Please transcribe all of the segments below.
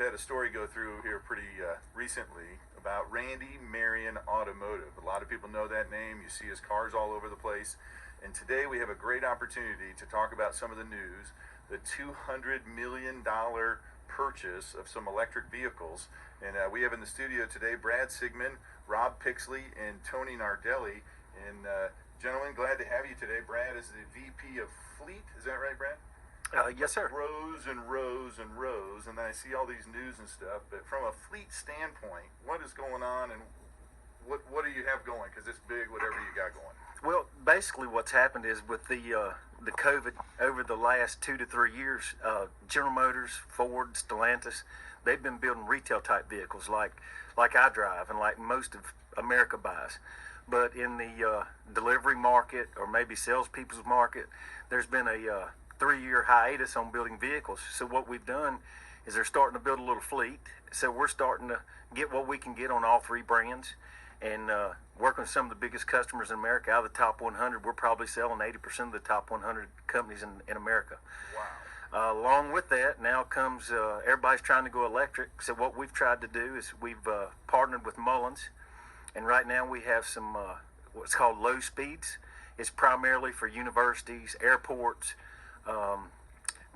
had a story go through here pretty recently about Randy Marion Automotive. A lot of people know that name. You see his cars all over the place. And today we have a great opportunity to talk about some of the news, the $200 million purchase of some electric vehicles. And we have in the studio today Brad Sigmund, Rob Pixley, and Tony Nardelli. And gentlemen, glad to have you today. Brad is the VP of Fleet. Is that right, Brad? Yes, sir. Rows and rows and rows, and then I see all these news and stuff. But from a fleet standpoint, what is going on, and what do you have going? Because it's big, whatever you got going. Well, basically, what's happened is with the COVID over the last 2 to 3 years, General Motors, Ford, Stellantis, they've been building retail type vehicles like I drive and like most of America buys. But in the delivery market or maybe salespeople's market, there's been a 3-year hiatus on building vehicles. So what we've done is they're starting to build a little fleet. So we're starting to get what we can get on all three brands and working with some of the biggest customers in America. Out of the top 100, we're probably selling 80% of the top 100 companies in America. Wow. Along with that, now comes everybody's trying to go electric. So what we've tried to do is we've partnered with Muln's, and right now we have some what's called low speeds. It's primarily for universities, airports,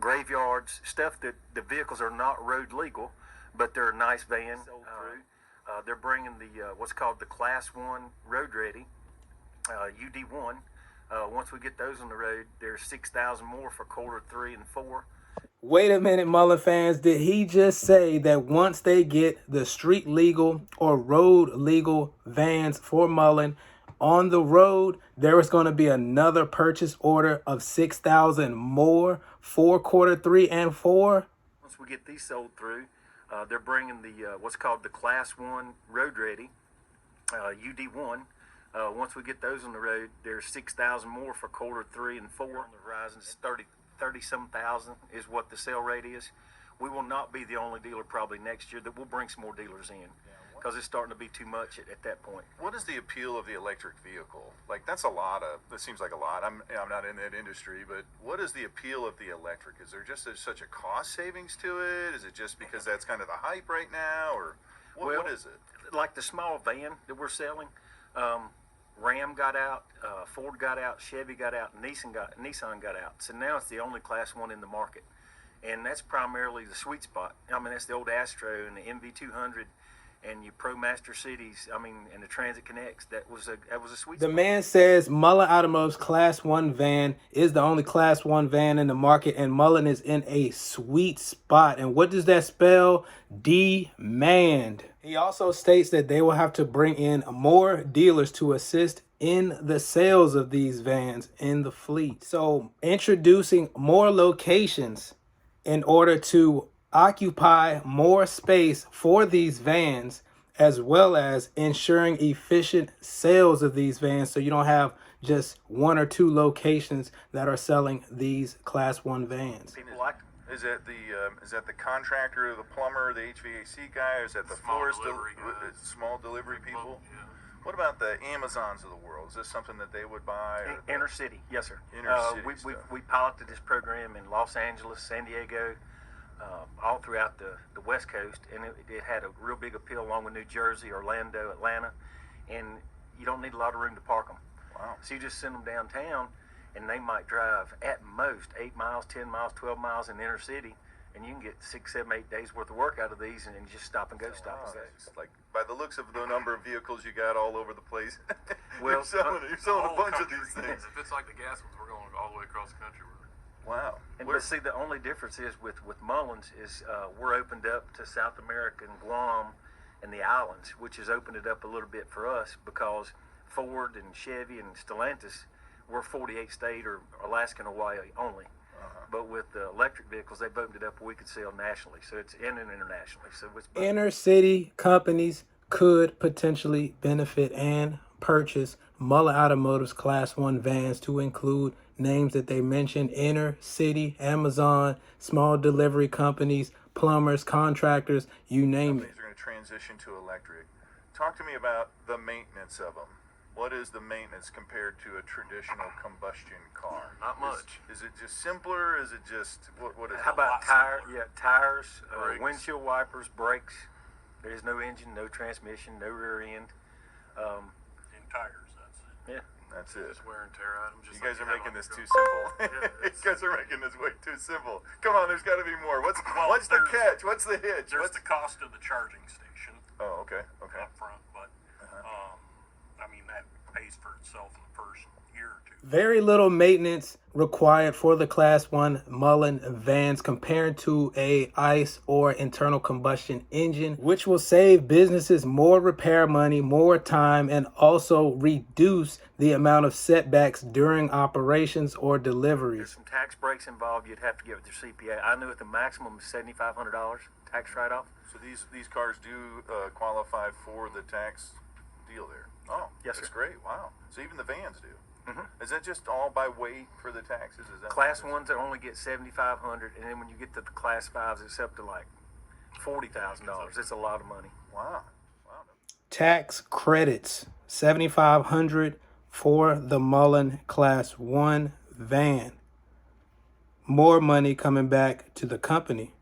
graveyards, stuff that the vehicles are not road legal, but they're a nice van. They're bringing the what's called the Class 1 road ready, UD1. Once we get those on the road, there's 6,000 more for quarter 3 and 4. Wait a minute, Mullen fans. Did he just say that once they get the street legal or road legal vans for Mullen on the road, there is going to be another purchase order of 6,000 more for quarter 3 and 4? Once we get these sold through, they're bringing the what's called the Class 1 road ready, UD1. Once we get those on the road, there's 6,000 more for quarter 3 and 4. On the horizon, it's 30-some thousand is what the sale rate is. We will not be the only dealer probably next year. That we'll bring some more dealers in because it's starting to be too much at that point. What is the appeal of the electric vehicle? Like, that's a lot of, that seems like a lot. I'm not in that industry, but what is the appeal of the electric? Is there just such a cost savings to it? Is it just because that's kind of the hype right now, or what is it? Like the small van that we're selling, Ram got out, Ford got out, Chevy got out, Nissan got out. So now it's the only Class 1 in the market, and that's primarily the sweet spot. I mean, that's the old Astro and the MV200 and your ProMaster Cities. I mean, and the Transit Connects. That was a sweet spot. The man says Mullen Automotive's Class 1 van is the only Class 1 van in the market, and Mullen is in a sweet spot. And what does that spell? Demand. He also states that they will have to bring in more dealers to assist in the sales of these vans in the fleet. So introducing more locations in order to occupy more space for these vans, as well as ensuring efficient sales of these vans, so you don't have just 1 or 2 locations that are selling these Class 1 vans. People like them. Is that the contractor, the plumber, the HVAC guy, or is that the small delivery people? Yeah. What about the Amazons of the world? Is this something that they would buy? Inner city, yes, sir. Inner city we piloted this program in Los Angeles, San Diego, all throughout the West Coast, and it had a real big appeal along with New Jersey, Orlando, Atlanta, and you don't need a lot of room to park them. Wow. So you just send them downtown, and they might drive at most 8 miles, 10 miles, 12 miles in the inner city, and you can get 6, 7, 8 days worth of work out of these, and just stop and go, stop and go. Like, by the looks of the number of vehicles you got all over the place, well, you're selling a bunch of these things. If it's like the gas ones, we're going all the way across the country. Wow. But see, the only difference is with Mullins is we're opened up to South America and Guam and the islands, which has opened it up a little bit for us because Ford and Chevy and Stellantis, we're 48 state or Alaska and Hawaii only. But with the electric vehicles, they've opened it up where we could sell nationally. So it's in and internationally. So it's inner city companies could potentially benefit and purchase Mullen Automotive's Class 1 vans, to include names that they mentioned: inner city, Amazon, small delivery companies, plumbers, contractors, you name it. Companies are going to transition to electric. Talk to me about the maintenance of them. what is the maintenance compared to a traditional combustion car? Not much. Is it just simpler? Is it just what is How it? about lot tires? simpler. Yeah, tires, Brakes. windshield wipers, brakes. There's no engine, no transmission, no rear end. And tires, that's it. Yeah. That's it. Just wear and tear items. You Just guys like are have making on this your too truck. simple. Yeah, You guys are making this way too simple. Come on, there's got to be more. What's the there's- catch? What's the hitch? There's What's the cost of the charging station Oh, okay, okay. up front, but I mean that pays for itself in the first year or two. Very little maintenance required for the Class 1 Mullen vans compared to a ICE or internal combustion engine, which will save businesses more repair money, more time, and also reduce the amount of setbacks during operations or There's deliveries. some tax breaks involved. You'd have to get with your CPA. I knew at the maximum is $7,500 tax write-off. So these cars do qualify for the tax deal there. Oh, Yes, that's sir. great. Wow. So even the vans do. Is that just all by weight for the taxes? Is that Class 1s that only get $7,500, and then when you get to the Class 5s, it's up to like $40,000. It's a lot of money. Wow. Wow. Tax credits, $7,500 for the Mullen Class 1 van. More money coming back to the company.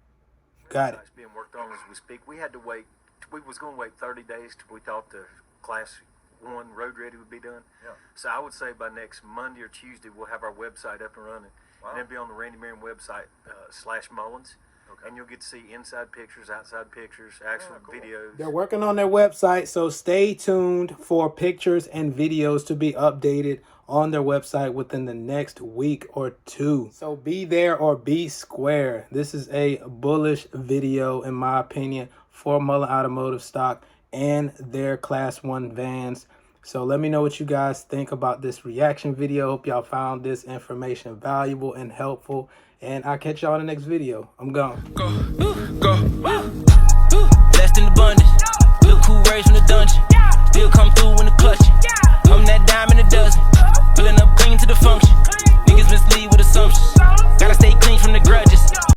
Got it. It's being worked on as we speak. We had to wait. We was going to wait 30 days till we thought the Class 1 road ready would be done. Yeah. So I would say by next Monday or Tuesday, we'll have our website up and running. Wow. And it'll be on the Randy Marion website, /Mullins. Okay. And you'll get to see inside pictures, outside pictures, actual cool. videos. They're working on their website, so stay tuned for pictures and videos to be updated on their website within the next week or two. So be there or be square. This is a bullish video, in my opinion, for Mullen Automotive stock and their Class 1 vans. So let me know what you guys think about this reaction video. Hope y'all found this information valuable and helpful. And I'll catch y'all in the next video. I'm gone. Go, blessed in abundance. Look who raised from the dungeon. Still come through in the clutch.